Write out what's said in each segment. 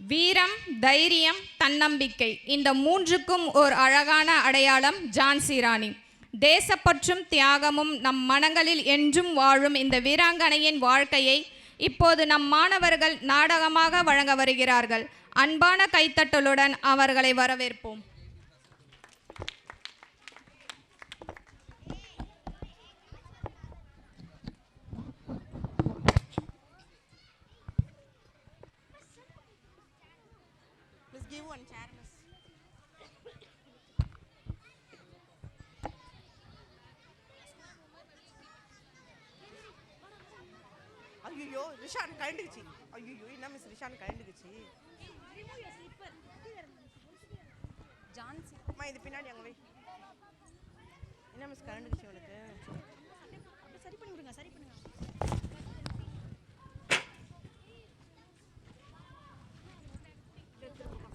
வீரம், தைரியம், தன்னம்பிக்கை இந்த மூன்றுக்கும் ஒரு அழகான அடையாளம் ஜான்சி ராணி. தேசப்பற்றும் தியாகமும் நம் மனங்களில் என்றும் வாழும் இந்த வீராங்கனையின் வாழ்க்கையை இப்போது நம் மாணவர்கள் நாடகமாக வழங்க வருகிறார்கள். அன்பான கைத்தட்டலுடன் அவர்களை வரவேற்போம். Give one chair, miss. ஐயோ ரிஷான் கழண்டுக்குச்சு. ஐயோ என்ன மிஸ் ரிஷான் கழண்டுக்குச்சு. ஜான்சி அம்மா இது பின்னாடி அங்கே வை. என்ன மிஸ் கழண்டுக்குச்சு உனக்கு? சரி பண்ணி விடுங்க, சரி பண்ணுங்க.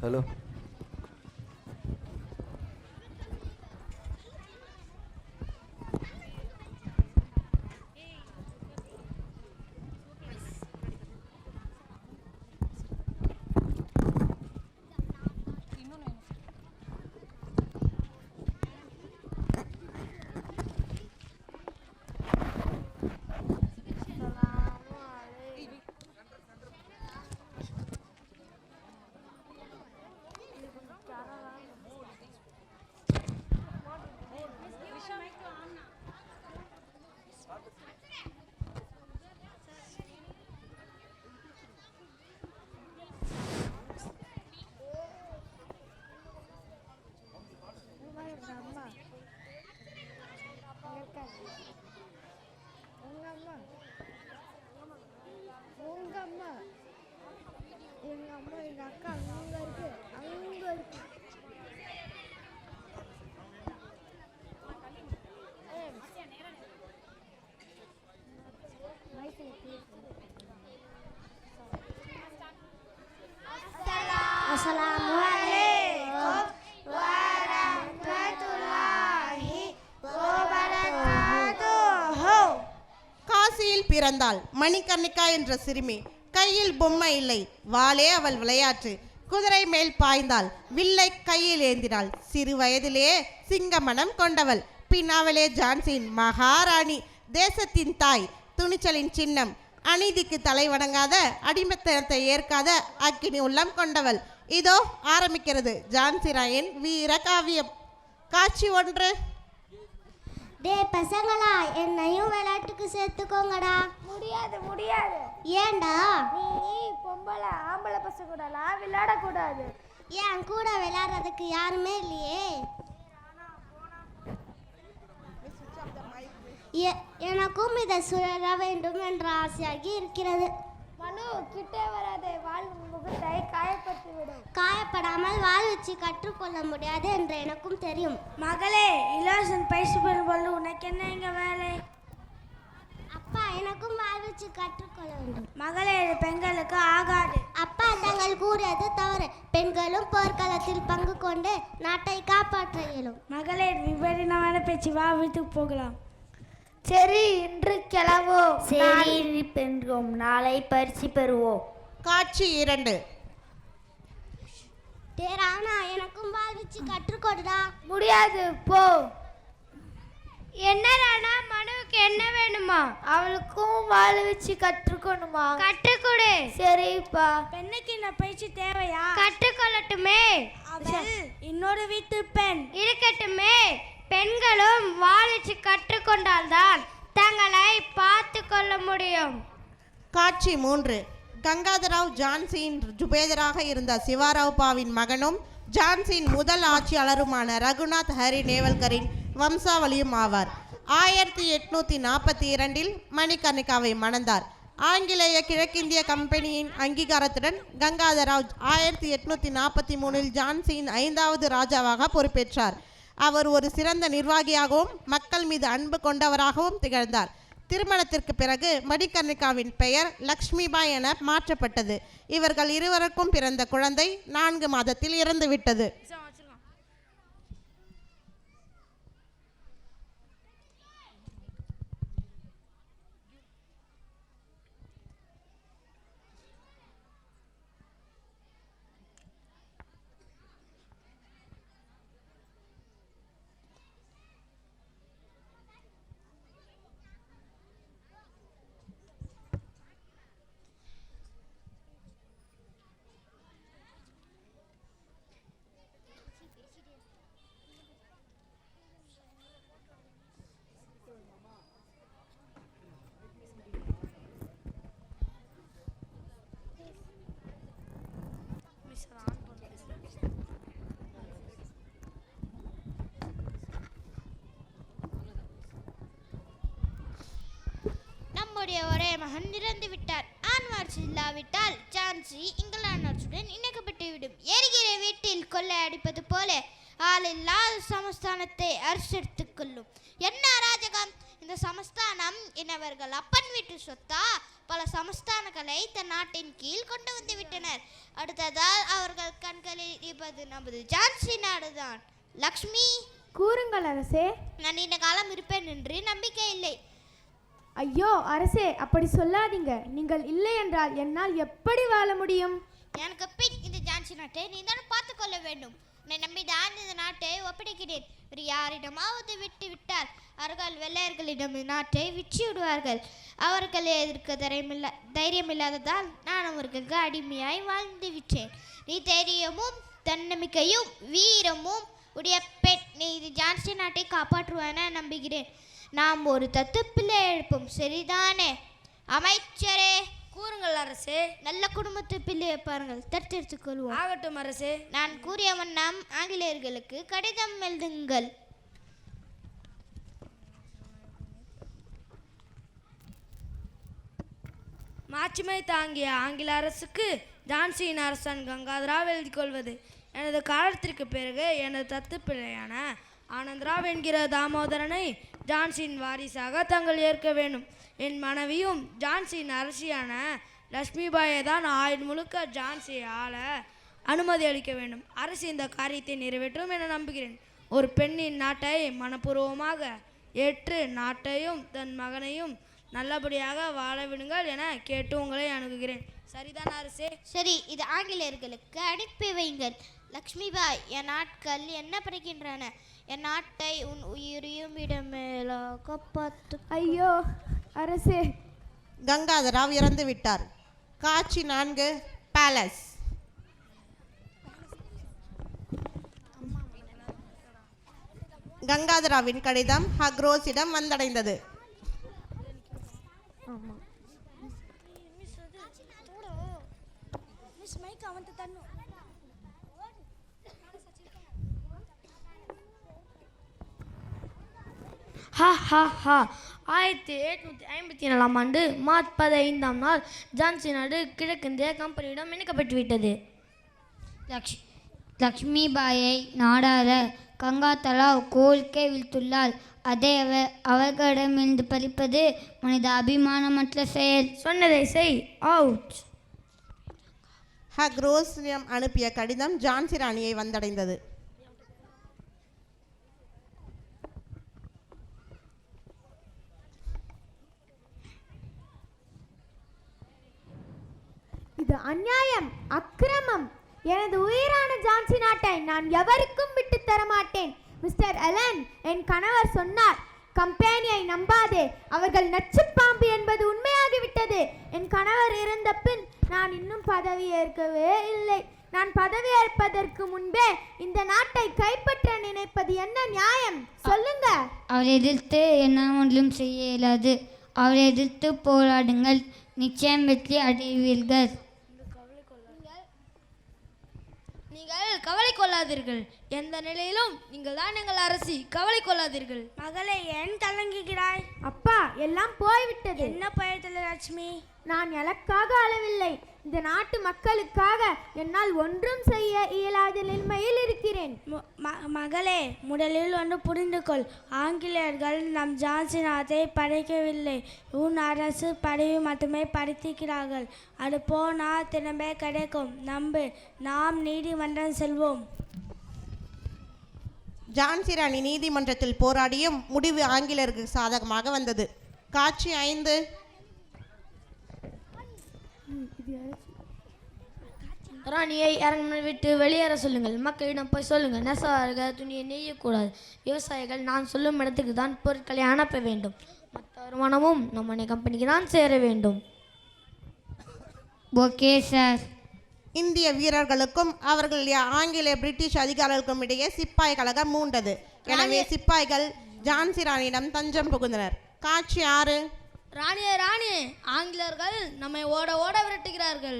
ஹலோ, காசியில் பிறந்தாள் மணிகர்ணிகா என்ற சிறுமி. கையில் பொம்மை இல்லை, வாளே அவள் விளையாட்டு. குதிரை மேல் பாய்ந்தாள், வில்லை கையில் ஏந்தினாள். சிறு வயதிலே சிங்க மனம் கொண்டவள். பின் அவளே ஜான்சியின் மகாராணி, தேசத்தின் தாய், துணிச்சலின் சின்னம், அநீதிக்கு தலை வணங்காத, அடிமைத்தனத்தை ஏற்காத அக்கினி உள்ளம் கொண்டவள். இதோ ஆரம்பிக்கிறது ஜான்சி ராணியின் வீர காவியம். காட்சி 1. டே பசங்களா, என்னையும் விளையாட்டுக்கு சேர்த்துக்கோங்கடா. முடியாது முடியாது. ஏண்டா? நீ பொம்பளை, ஆம்பளை பசங்க கூடலாம் விளையாடக்கூடாது. ஏன் கூட விளையாடுறதுக்கு யாருமே இல்லையே? எனக்கும் இதை சுழற வேண்டும் என்ற ஆசையாகி இருக்கிறது. மனு கிட்டே வராதே, வாழ் முகத்தை காயப்பட்டு விடும். காயப்படாமல் வாழ் வச்சு கற்றுக்கொள்ள முடியாது என்று எனக்கும் தெரியும். மகளே, இலவசன் பயிற்சி பெறும்போது உனக்கு என்ன இங்க வேலை? அப்பா, எனக்கும் வாழ் வச்சு கற்றுக்கொள்ள வேண்டும். மகளே, இது பெண்களுக்கு ஆகாது. அப்பா, தங்கள் கூறியது தவறு. பெண்களும் போர்க்களத்தில் பங்கு கொண்டு நாட்டை காப்பாற்ற இயலும். மகளே, விபரீதமான பேச்சு, வா வீட்டுக்கு போகலாம். சரி, இன்று கிளம்புவோம். சரி பெண்றோம், நாளை பரிசு பெறுவோம். காட்சி 2. டே ராணா, எனக்கும் வாழ் வச்சு கற்றுக்கொடுடா. முடியாது, போ. என்ன ராணா, மனுவுக்கு என்ன வேணுமா? அவளுக்கும் வாழ வச்சு கற்றுக்கணுமா? கற்றுக்கொடு. சரிப்பா. பெண்ணுக்கு இந்த பயிற்சி தேவையா? கற்றுக்கொள்ளட்டுமே. அவள் இன்னொரு வீட்டு பெண். இருக்கட்டுமே. பெண்களும் வாழிச்சு கற்றுக்கொண்டால்தான் தங்களை பார்த்து கொள்ள முடியும். காட்சி 3. கங்காதராவ் ஜான்சியின் ஜுபேதராக இருந்த சிவாராவ்பாவின் மகனும் ஜான்சியின் முதல் ஆட்சியாளருமான ரகுநாத் ஹரி நேவல்கரின் வம்சாவளியும் ஆவார். 1842 மணிகர்ணிகாவை மணந்தார். ஆங்கிலேய கிழக்கிந்திய கம்பெனியின் அங்கீகாரத்துடன் கங்காதராவ் 1843 ஜான்சியின் 5வது ராஜாவாக பொறுப்பேற்றார். அவர் ஒரு சிறந்த நிர்வாகியாகவும் மக்கள் மீது அன்பு கொண்டவராகவும் திகழ்ந்தார். திருமணத்திற்கு பிறகு மணிகர்ணிகாவின் பெயர் லக்ஷ்மிபாய் என மாற்றப்பட்டது. இவர்கள் இருவருக்கும் பிறந்த குழந்தை 4 மாதத்தில் இறந்துவிட்டது. மகன் இறந்து விட்டார். ஆண் வாரிசு இல்லாவிட்டால் ஜான்சி இங்கிலாந்து அரசுடன் இணைக்கப்பட்டுவிடும். எரிகிற வீட்டில் கொள்ளை அடிப்பது போல ஆளில்லாத சமஸ்தானத்தை அரசு எடுத்துக் கொள்ளும். என்ன அராஜகம்! இந்த சமஸ்தானம் என்னவர்கள் அப்பன் வீட்டு சொத்தா? பல சமஸ்தானங்களை தன் நாட்டின் கீழ் கொண்டு வந்து விட்டனர். அடுத்ததால் அவர்கள் கண்களில் இருப்பது நமது ஜான்சி நாடுதான். லக்ஷ்மி, கூறுங்கள் அரசே. நான் நீண்ட காலம் இருப்பேன் என்று நம்பிக்கை இல்லை. ஐயோ அரசே, அப்படி சொல்லாதீங்க. நீங்கள் இல்லை என்றால் என்னால் எப்படி வாழ முடியும்? எனக்கு பின் இந்த ஜான்சி நாட்டை நீ தான் பார்த்து கொள்ள வேண்டும். உன்னை நம்பிதான் இந்த நாட்டை ஒப்படைக்கிறேன். வேறு யாரிடமாவது விட்டு விட்டால் அவர்கள் வெள்ளையர்களிடம் நாட்டை விற்று விடுவார்கள். அவர்களை எதிர்க்க தைரியம் இல்லாததால் நான் அவர்களுக்கு அடிமையாய் வாழ்ந்து விட்டேன். நீ தைரியமும் தன்னம்பிக்கையும் வீரமும் உடைய பெண். நீ இது ஜான்சி நாட்டை காப்பாற்றுவான நம்புகிறேன். நாம் ஒரு தத்து பிள்ளை எழுப்போம், சரிதானே? அமைச்சரே, கூறுங்கள் அரசே. நல்ல குடும்பத்து பிள்ளையை பாருங்கள், தத்தெடுத்துக் கொள்வோம். ஆகட்டும் அரசே. நான் கூறிய வண்ணம் ஆங்கிலேயர்களுக்கு கடிதம் எழுதுங்கள். மாட்சிமை தாங்கிய ஆங்கில அரசுக்கு ஜான்சியின் அரசன் கங்காதராவ் எழுதி கொள்வது. எனது காலத்திற்கு பிறகு எனது தத்து பிள்ளையான ஆனந்தராவ் என்கிற தாமோதரனை ஜான்சியின் வாரிசாக தங்கள் ஏற்க வேண்டும். என் மனைவியும் ஜான்சியின் அரசியான லக்ஷ்மிபாயை தான் ஆயுள் முழுக்க ஜான்சியை ஆள அனுமதி அளிக்க வேண்டும். அரசு இந்த காரியத்தை நிறைவேற்றும் என நம்புகிறேன். ஒரு பெண்ணின் நாட்டை மனப்பூர்வமாக ஏற்று நாட்டையும் தன் மகனையும் நல்லபடியாக வாழ விடுங்கள் என கேட்டு உங்களை அணுகுகிறேன். சரிதான் அரசே? சரி, இது ஆங்கிலேயர்களுக்கு அனுப்பி வைங்கள். லக்ஷ்மிபாய், என் நாட்கள் என்ன படுகின்றன? என் நாட்டை உன் உயிரையும் இடமேலாக பார்த்து. ஐயோ அரசே. கங்காதராவ் இறந்து விட்டார். காட்சி 4, பேலஸ். கங்காதராவின் கடிதம் ஹக்ரோஸிடம் வந்தடைந்தது. ஹா ஹா ஹா 1857 ஆண்டு மார்ச் 15ஆம் நாள் ஜான்சி நாடு கிழக்கிந்திய கம்பெனியிடம் இணைக்கப்பட்டுவிட்டது. லக்ஷ்மிபாயை நாடாத கங்காதராவ் கோரிக்கை விடுத்துள்ளார். அதை அவர்களிடமிருந்து பறிப்பது மனித அபிமானமற்ற செயல். சொன்னதை செய். அவுட். ஹக்ரோஸிடம் அனுப்பிய கடிதம் ஜான்சி ராணியை வந்தடைந்தது. இது அநியாயம், அக்கிரமம். எனது உயிரான ஜான்சி நாட்டை நான் எவருக்கும் விட்டு தர மாட்டேன். மிஸ்டர் அலன், என் கணவர் சொன்னார், கம்பெனியை நம்பாதே, அவர்கள் நச்சுப்பாம்பு என்பது உண்மையாகிவிட்டது. என் கணவர் இறந்த பின் நான் இன்னும் பதவியேற்கவே இல்லை. நான் பதவியேற்பதற்கு முன்பே இந்த நாட்டை கைப்பற்ற நினைப்பது என்ன நியாயம்? சொல்லுங்க. அவரை எதிர்த்து என்ன ஒன்றும் செய்ய இயலாது. அவரை எதிர்த்து போராடுங்கள், நிச்சயம் வெற்றி அடைவீர்கள். நீங்கள் கவலை கொள்ளாதீர்கள். எந்த நிலையிலும் நீங்கள் தான் எங்கள் அரசி. கவலை கொள்ளாதீர்கள். மகளே, ஏன் கலங்குகிறாய்? அப்பா, எல்லாம் போய்விட்டது. என்ன போயிட்டது லட்சுமி? நான் எனக்காக அளவில்லை, இந்த நாட்டு மக்களுக்காக என்னால் ஒன்றும் செய்ய இயலாத நிலைமையில் இருக்கிறேன். மகளே, முதலில் ஒன்று புரிந்து கொள். ஆங்கிலேயர்கள் நம் ஜான்சி நாட்டை படைக்கவில்லை. உன் அரசு படையை மட்டுமே படைத்திருக்கிறார்கள். அது போனால் திரும்ப கிடைக்கும். நம்பு. நாம் நீதிமன்றம் செல்வோம். ஜான்சி ராணி நீதிமன்றத்தில் போராடியும் முடிவு ஆங்கிலேயருக்கு சாதகமாக வந்தது. காட்சி 5. ராணியை அரண்மனை விட்டு வெளியேற சொல்லுங்கள். மக்களிடம் போய் சொல்லுங்கள், நெசவாளர்கள் துணியை நெய்யக்கூடாது. விவசாயிகள் நான் சொல்லும் இடத்துக்கு தான் பொருட்களை அனுப்ப வேண்டும். மற்ற வருமானமும் நம்ம கம்பெனிக்கு தான் சேர வேண்டும். Okay sir. இந்திய வீரர்களுக்கும் அவர்கள் ஆங்கிலேய பிரிட்டிஷ் அதிகாரிகளுக்கும் இடையே சிப்பாய் கழகம் மூண்டது. எனவே சிப்பாய்கள் ஜான்சி ராணியிடம் தஞ்சம் புகுந்தனர். காட்சி 6. ராணியே, ஆங்கிலேயர்கள் நம்மை ஓட ஓட விரட்டுகிறார்கள்.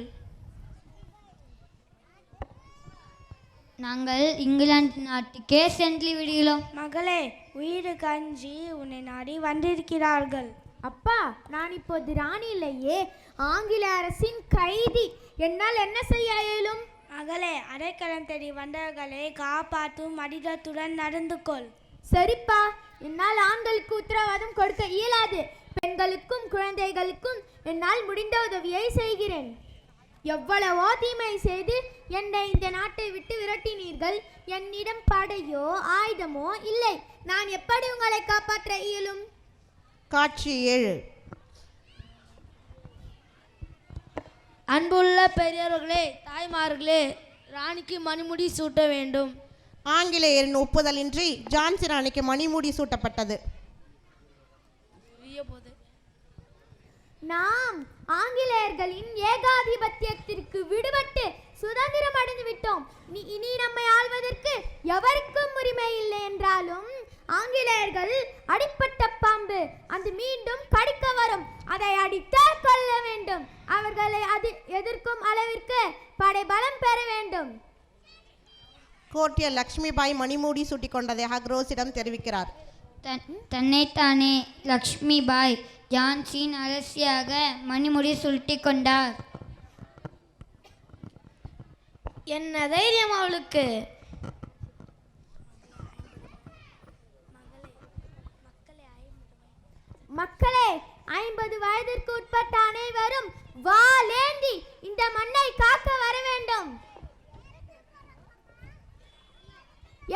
நாங்கள் இங்கிலாந்து நாட்டுக்கே சென்று விடுகிறோம். மகளே, உயிர் கஞ்சி உன்னை நாடி வந்திருக்கிறார்கள். அப்பா, நான் இப்போது ராணி இல்லையே, ஆங்கில அரசின் கைதி. என்னால் என்ன செய்ய இயலும்? மகளே, அடைக்கலம் தேடி வந்தவர்களை காப்பாற்றும் மனிதத்துடன் நடந்து கொள். சரிப்பா, என்னால் ஆண்களுக்கு உத்தரவாதம் கொடுக்க இயலாது. பெண்களுக்கும் குழந்தைகளுக்கும் என்னால் முடிந்த உதவியை செய்கிறேன். எவ்வளவோ தீமை செய்து என்னை இந்த நாட்டை விட்டு விரட்டினீர்கள். என்னிடம் படையோ ஆயுதமோ இல்லை. நான் எப்படி உங்களை காப்பாற்ற இயலும்? காட்சி 7. அன்புள்ள பெரியவர்களே, தாய்மார்களே, ராணிக்கு மணிமுடி சூட்ட வேண்டும். ஆங்கிலேயரின் ஒப்புதலின்றி ஜான்சி ராணிக்கு மணிமுடி சூட்டப்பட்டது. நாம் ஆங்கிலேயர்களின் ஏகாதிபத்தியத்திற்கு விடுபட்டு சுதந்திரம் அடைந்து விட்டோம். இனி நம்மை ஆள்வதற்கு எவருக்கும் உரிமை இல்லை என்றாலும் ஆங்கிலேயர்கள் அடிப்பட்ட பாம்பு அது மீண்டும் கடிக்க வரும். அதை அடித்தே கொள்ள வேண்டும். அவர்களை அது எதிர்க்கும் அளவிற்கு படைபலம் பெற வேண்டும். கோட்டிய லக்ஷ்மிபாய் மணிமூடி சூட்டி கொண்டதாக குரோஸிடம் தெரிவிக்கிறார். தன்னைத்தானே லக்ஷ்மிபாய் ஜான்சியின் அரசியாக மணிமுடி சுருட்டி கொண்டார். என்ன தைரியம் அவளுக்கு! மக்களே, 50 வயதிற்கு உட்பட்ட அனைவரும் வாளேந்தி இந்த மண்ணை காக்க வர வேண்டும்.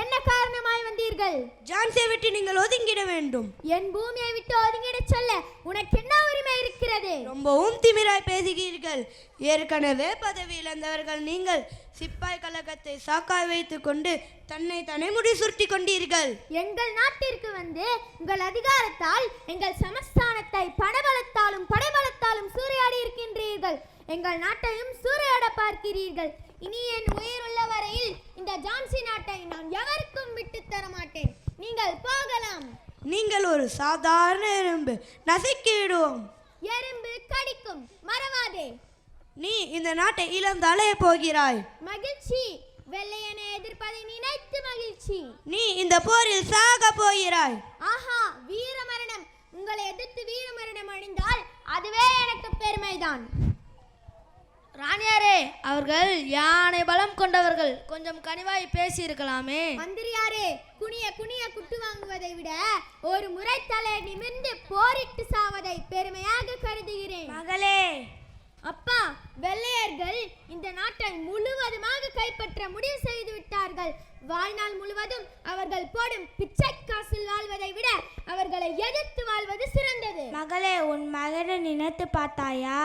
என்ன காரணமாய் வந்தீர்கள்? ஜான்சியை விட்டு நீங்கள் ஒதுங்கிட வேண்டும். என் பூமியை விட்டு ஒதுங்கிடச் சொல்ல உனக்கு என்ன உரிமை இருக்கிறது? ரொம்பவும் திமிராய் பேசுகிறீர்கள். ஏற்கனவே பதவி இழந்தவர்கள் நீங்கள். சிப்பாய் கழகத்தை சாக்காய் வைத்துக் கொண்டு தன்னை தானே முடி சுருட்டி கொண்டீர்கள். எங்கள் நாட்டிற்கு வந்து உங்கள் அதிகாரத்தால் எங்கள் சமஸ்தானத்தை படைபலத்தாலும் சூறையாடி இருக்கின்றீர்கள். எங்கள் நாட்டையும் சூறையாட பார்க்கிறீர்கள். இனி என் உயிர் உள்ள வரையில் இந்த ஜான்சி நாட்டை நான் எவருக்கும் விட்டு தர மாட்டேன். நீங்கள் போகலாம். நீங்கள் ஒரு சாதாரண எறும்பு, நசுக்கி விடுவோம். எறும்பு கடிக்கும், மறவாதே. நீ இந்த நாட்டை இழந்தாலே போகிறாய். மகிழ்ச்சி, வெள்ளையனை எதிர்ப்பதை நினைத்து மகிழ்ச்சி. நீ இந்த போரில் சாக போகிறாய். ஆஹா, வீரமரணம்! உங்களை எதிர்த்து வீரமரணம் அடைந்தால் அதுவே எனக்கு பெருமைதான். ராணியாரே, அவர்கள் யானை பலம் கொண்டவர்கள். கொஞ்சம் கனிவாய் பேசி இருக்கலாமே. மந்திரியாரே, குனிய குனிய குட்டு வாங்குவதை விட ஒரு முறை தலை நிமிர்ந்து போரிட்டு சாவதை பெருமையாக கருதுகிறேன். மகளே, அப்பா, வெள்ளையர்கள் இந்த நாட்டை முழுவதுமாக கைப்பற்ற முடிவு செய்து விட்டார்கள். வாழ்நாள் முழுவதும் அவர்கள் போடும் பிச்சை காசில் வாழ்வதை விட அவர்களை எதிர்த்து வாழ்வது சிறந்தது. மகளே, உன் மகனை நினைத்து பார்த்தாயா?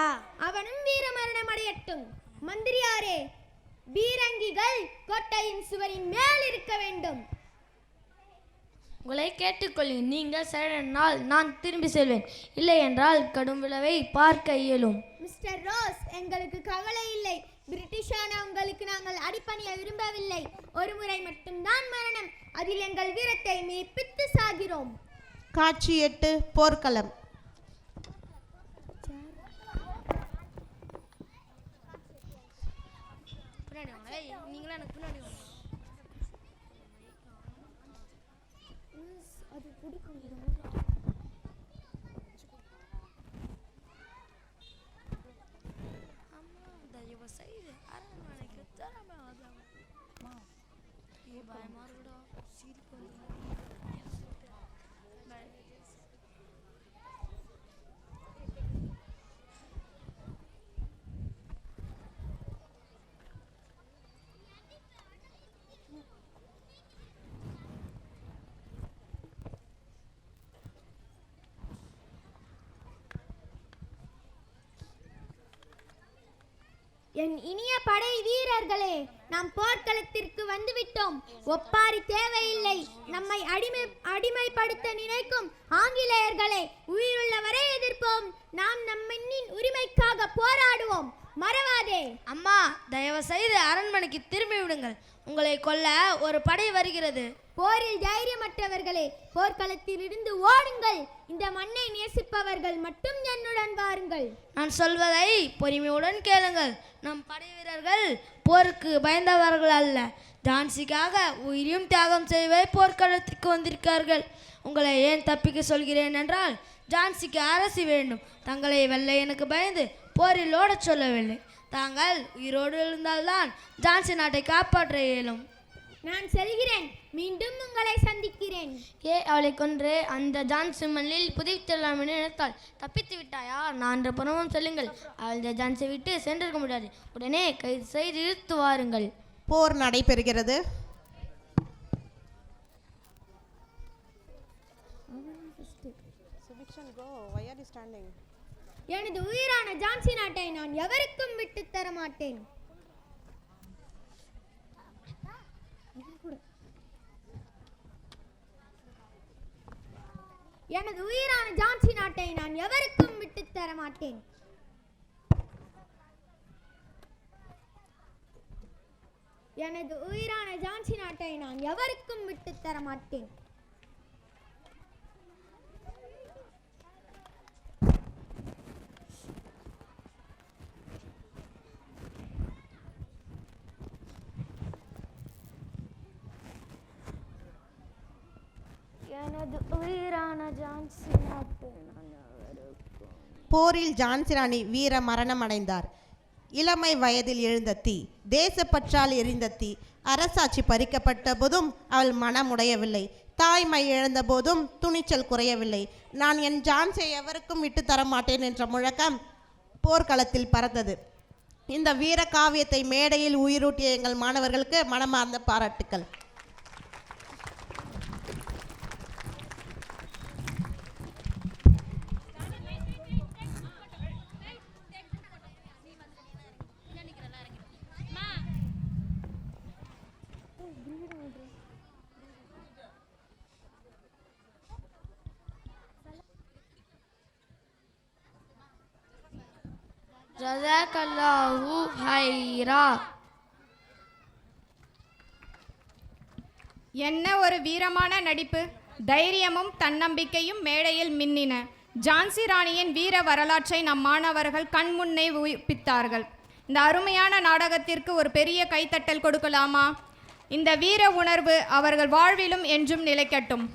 அவனும் வீரமரணம் அடையட்டும். மந்திரியாரே, பீரங்கிகள் கோட்டையின் சுவரின் மேல் இருக்க வேண்டும். உங்களை கேட்டுக்கொள்ளேன். நீங்கள் சரணால் நான் திரும்பி செல்வேன். இல்லை என்றால் கடும் விளைவை பார்க்க இயலும். மிஸ்டர் ரோஸ், எங்களுக்கு கவலை இல்லை. பிரிட்டிஷான உங்களுக்கு நாங்கள் அடிப்பணிய விரும்பவில்லை. ஒரு முறை மட்டும்தான் மரணம். அதில் எங்கள் வீரத்தை மெய்ப்பித்து சாகிறோம். காட்சி 8. போர்க்களம். நீங்களா எனக்கு பின்னாடி என் இனிய படை வீரர்களே, நாம் போர்க்களத்திற்கு வந்துவிட்டோம். ஒப்பாரி தேவையில்லை. நம்மை அடிமைப்படுத்த நினைக்கும் ஆங்கிலேயர்களை உயிருள்ளவரை எதிர்ப்போம். நாம் நம் மண்ணின் உரிமைக்காக போராடுவோம். மறவாதே. அம்மா, தயவு செய்து அரண்மனைக்கு திரும்பி விடுங்கள். உங்களை கொல்ல ஒரு படை வருகிறது. போரில் தைரியமற்றவர்களே, போர்க்களத்தில் இருந்து ஓடுங்கள். இந்த மண்ணை நேசிப்பவர்கள் மட்டும் என்னுடன் வாருங்கள். நான் சொல்வதை பொறுமையுடன் கேளுங்கள். நம் படை வீரர்கள் போருக்கு பயந்தவர்கள் அல்ல. ஜான்சிக்காக உயிரையும் தியாகம் செய்வே போர்க்களத்துக்கு வந்திருக்கார்கள். உங்களை ஏன் தப்பிக்க சொல்கிறேன் என்றால், ஜான்சிக்கு அரசி வேண்டும். தங்களை வெள்ளையனுக்கு பயந்து போரில் ஓடச் சொல்லவில்லை. தாங்கள் உயிரோடு இருந்தால்தான் ஜான்சி நாட்டை காப்பாற்ற இயலும். நான் செல்கிறேன், மீண்டும் உங்களை சந்திக்கிறேன். அவளை கொன்று அந்த ஜான்சி மண்ணில் புதைத்தரலாம் என்று நினைத்தால் தப்பித்து விட்டாயா? நான் புறமும் செல்லுங்கள். அவள் இந்த ஜான்சியை விட்டு சென்றிருக்க முடியாது. உடனே கைது செய்து இழுத்து வாருங்கள். போர் நடைபெறுகிறது. எனது உயிரான ஜான்சி நாட்டை நான் எவருக்கும் விட்டு தர மாட்டேன். எனது உயிரான ஜான்சி நாட்டை நான் எவருக்கும் விட்டு தர மாட்டேன். எனது உயிரான ஜான்சி நாட்டை நான் எவருக்கும் விட்டு தர மாட்டேன். எனது உயிரான ஜான்சி நாட்டை நான் எவருக்கும். போரில் ஜான்சி ராணி வீர மரணம் அடைந்தார். இளமை வயதில் எழுந்த தீ, தேசப்பற்றால் எரிந்த தீ, அரசாட்சி பறிக்கப்பட்ட போதும் அவள் மனமுடையவில்லை. தாய்மை இழந்த போதும் துணிச்சல் குறையவில்லை. நான் என் ஜான்சியை எவருக்கும் விட்டு தர மாட்டேன் என்ற முழக்கம் போர்க்களத்தில் பறந்தது. இந்த வீர காவியத்தை மேடையில் உயிரூட்டிய எங்கள் மாணவர்களுக்கு மனமார்ந்த பாராட்டுக்கள். ஜஸாக்கல்லாஹு ஹைரா. என்ன ஒரு வீரமான நடிப்பு! தைரியமும் தன்னம்பிக்கையும் மேடையில் மின்னின. ஜான்சி ராணியின் வீர வரலாற்றை நம் மாணவர்கள் கண்முன்னே உயிர்ப்பித்தார்கள். இந்த அருமையான நாடகத்திற்கு ஒரு பெரிய கைத்தட்டல் கொடுக்கலாமா? இந்த வீர உணர்வு அவர்கள் வாழ்விலும் என்றும் நிலைக்கட்டும்.